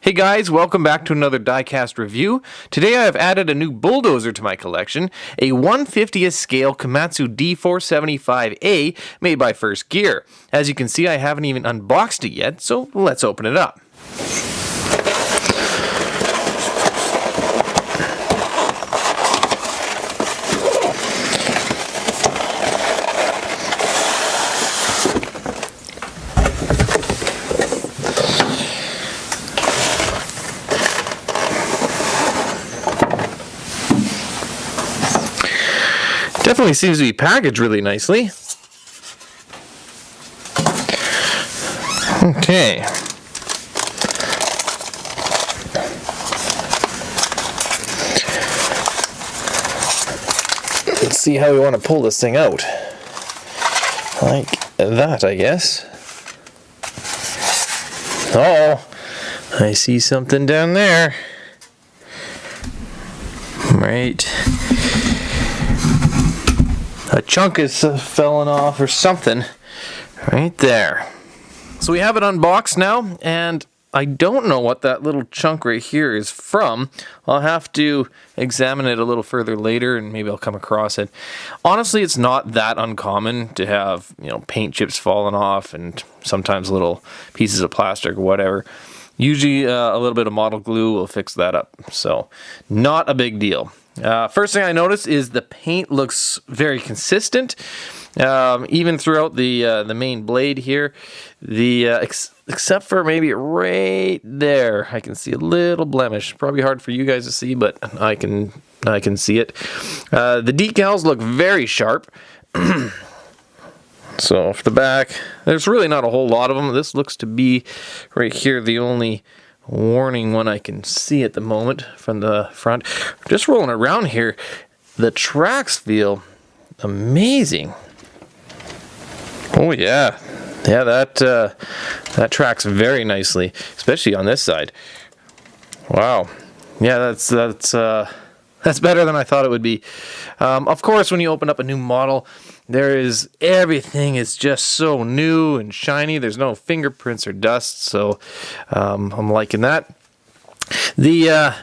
Hey guys, welcome back to another diecast review. Today I have added a new bulldozer to my collection, a 1/50th scale Komatsu D475A made by First Gear. As you can see, I haven't even unboxed it yet, so let's open it up. Definitely seems to be packaged really nicely. Okay. Let's see how we want to pull this thing out. Like that, I guess. Oh, I see something down there. Right. A chunk is falling off or something right there. So we have it unboxed now, and I don't know what that little chunk right here is from. I'll have to examine it a little further later, and maybe I'll come across it. Honestly, it's not that uncommon to have, paint chips falling off and sometimes little pieces of plastic or whatever. Usually a little bit of model glue will fix that up, so not a big deal. First thing I noticed is the paint looks very consistent, even throughout the main blade here. Except for maybe right there, I can see a little blemish. Probably hard for you guys to see, but I can see it. The decals look very sharp. So off the back, there's really not a whole lot of them. This looks to be right here the only warning one I can see at the moment from the front. Just rolling around here, the tracks feel amazing. Oh yeah, that tracks very nicely, especially on this side. Wow, yeah, that's better than I thought it would be. Of course, when you open up a new model, everything is just so new and shiny. There's no fingerprints or dust, so I'm liking that. The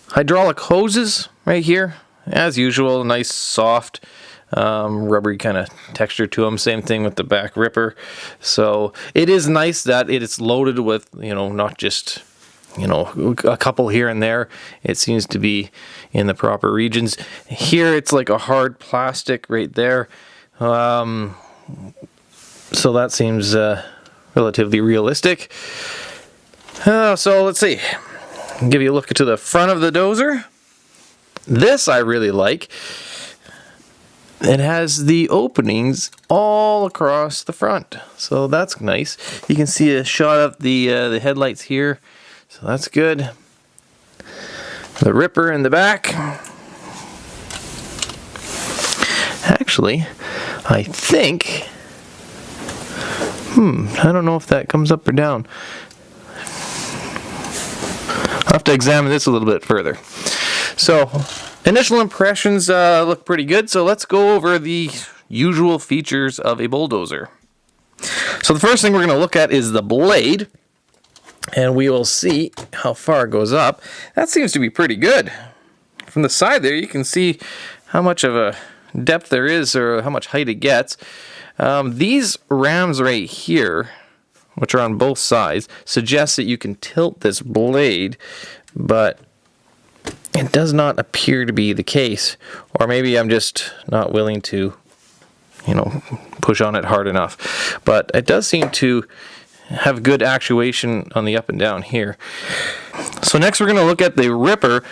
hydraulic hoses right here, as usual, nice soft rubbery kind of texture to them. Same thing with the back ripper. So it is nice that it's loaded with, not just a couple here and there. It seems to be in the proper regions. Here it's like a hard plastic right there. So that seems relatively realistic. So let's see. I'll give you a look to the front of the dozer. This I really like. It has the openings all across the front, so that's nice. You can see a shot of the headlights here, so that's good. The ripper in the back. Actually, I think, I don't know if that comes up or down. I'll have to examine this a little bit further. So, initial impressions look pretty good, so let's go over the usual features of a bulldozer. So the first thing we're going to look at is the blade, and we will see how far it goes up. That seems to be pretty good. From the side there, you can see how much of a depth there is, or how much height it gets. These rams right here, which are on both sides, suggest that you can tilt this blade, but it does not appear to be the case. Or maybe I'm just not willing to, push on it hard enough. But it does seem to have good actuation on the up and down here. So next we're going to look at the ripper.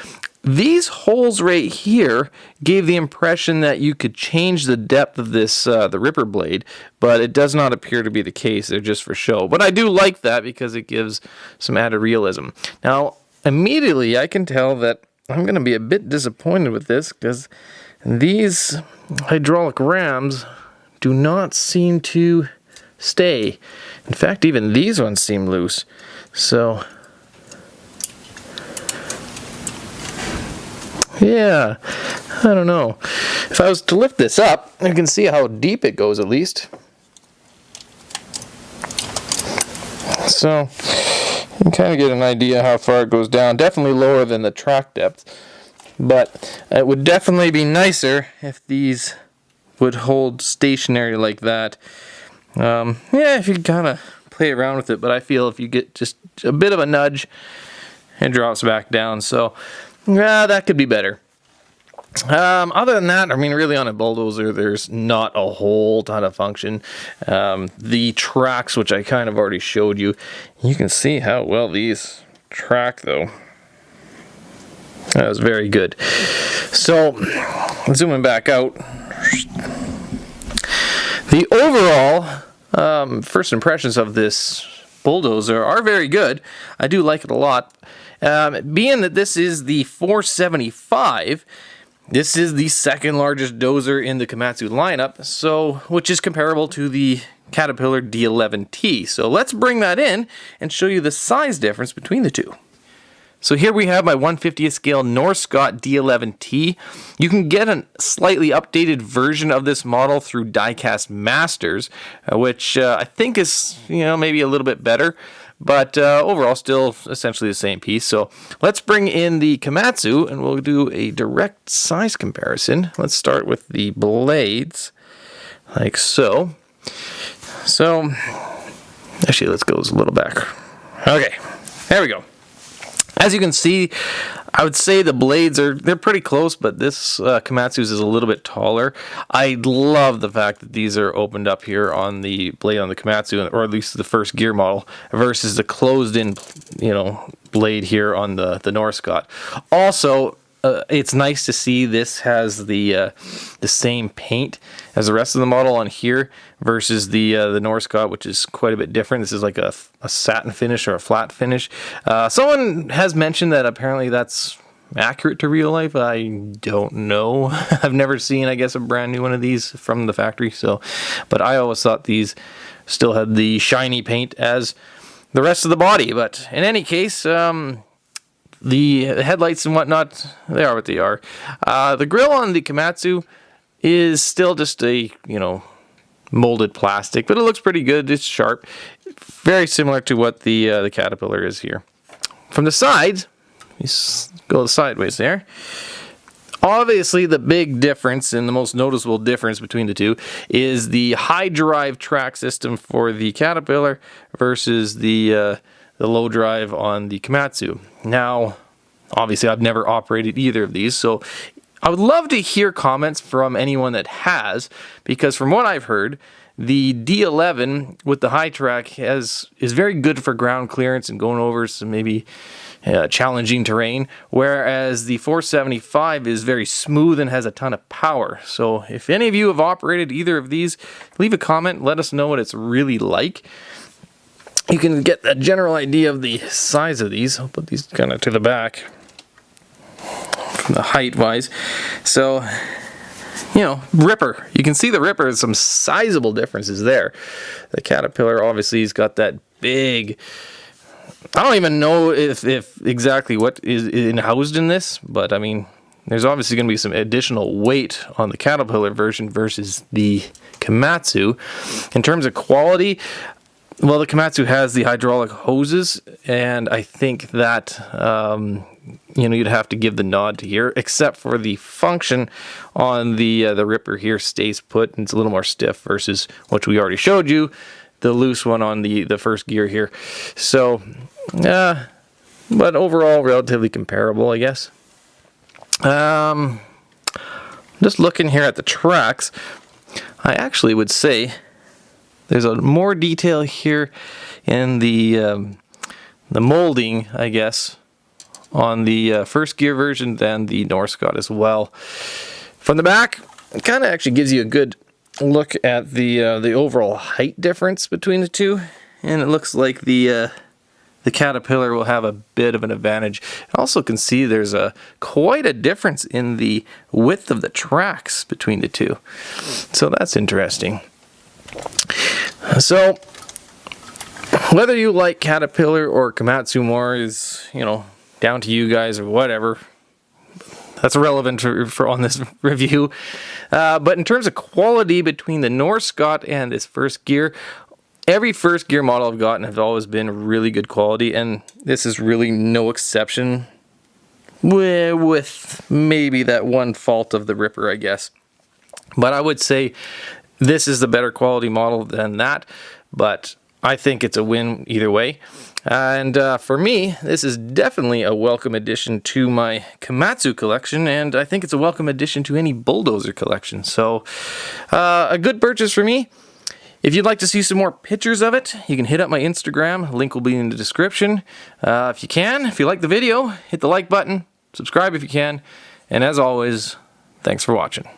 These holes right here gave the impression that you could change the depth of this the ripper blade, but it does not appear to be the case. They're just for show. But I do like that because it gives some added realism. Now, immediately I can tell that I'm going to be a bit disappointed with this because these hydraulic rams do not seem to stay. In fact, even these ones seem loose. So yeah, I don't know. If I was to lift this up, you can see how deep it goes at least. So You can kind of get an idea how far it goes down. Definitely lower than the track depth, but it would definitely be nicer if these would hold stationary like that. Yeah, if you kind of play around with it, but I feel if you get just a bit of a nudge, it drops back down. So, yeah, that could be better. Other than that, I mean, really on a bulldozer, there's not a whole ton of function. The tracks, which I kind of already showed you, you can see how well these track, though. That was very good. So, zooming back out, the overall first impressions of this bulldozer are very good. I do like it a lot. Being that this is the 475, this is the second largest dozer in the Komatsu lineup, so which is comparable to the Caterpillar D11T. So let's bring that in and show you the size difference between the two. So here we have my 1/50th scale Norscot D11T. You can get a slightly updated version of this model through Diecast Masters, which I think is, maybe a little bit better, but overall still essentially the same piece. So let's bring in the Komatsu and we'll do a direct size comparison. Let's start with the blades, like so. So, actually let's go a little back. Okay, there we go. As you can see, I would say the blades they're pretty close, but this Komatsu's is a little bit taller. I love the fact that these are opened up here on the blade on the Komatsu, or at least the First Gear model, versus the closed-in, blade here on the Norscot. Also, it's nice to see this has the same paint as the rest of the model on here versus the Norscot, which is quite a bit different. This is like a satin finish or a flat finish. Someone has mentioned that apparently that's accurate to real life. I don't know. I've never seen, I guess, a brand new one of these from the factory. But I always thought these still had the shiny paint as the rest of the body. But in any case, the headlights and whatnot, they are what they are. The grille on the Komatsu is still just a, molded plastic, but it looks pretty good. It's sharp. Very similar to what the Caterpillar is here. From the sides, you go sideways there. Obviously, the big difference and the most noticeable difference between the two is the high drive track system for the Caterpillar versus the low drive on the Komatsu. Now, obviously, I've never operated either of these, so I would love to hear comments from anyone that has, because from what I've heard, the D11 with the high track is very good for ground clearance and going over some maybe challenging terrain, whereas the 475 is very smooth and has a ton of power. So if any of you have operated either of these, leave a comment, let us know what it's really like. You can get a general idea of the size of these. I'll put these kind of to the back, from the height wise. So, Ripper. You can see the Ripper has some sizable differences there. The Caterpillar obviously has got that big, I don't even know if exactly what is housed in this, but I mean, there's obviously going to be some additional weight on the Caterpillar version versus the Komatsu. In terms of quality, well, the Komatsu has the hydraulic hoses, and I think that you'd have to give the nod to here, except for the function on the Ripper here stays put, and it's a little more stiff versus what we already showed you, the loose one on the First Gear here. So, but overall, relatively comparable, I guess. Just looking here at the tracks, I actually would say there's a more detail here in the molding, I guess, on the First Gear version than the Norscot as well. From the back, it kind of actually gives you a good look at the overall height difference between the two, and it looks like the Caterpillar will have a bit of an advantage. I also can see there's quite a difference in the width of the tracks between the two, so that's interesting. So, whether you like Caterpillar or Komatsu more is, down to you guys or whatever. That's relevant for on this review. But in terms of quality between the Norscot and this First Gear, every First Gear model I've gotten have always been really good quality, and this is really no exception, with maybe that one fault of the Ripper, I guess. But I would say this is the better quality model than that, but I think it's a win either way. And for me, this is definitely a welcome addition to my Komatsu collection, and I think it's a welcome addition to any bulldozer collection. So, a good purchase for me. If you'd like to see some more pictures of it, you can hit up my Instagram. Link will be in the description. If you like the video, hit the like button, subscribe if you can, and as always, thanks for watching.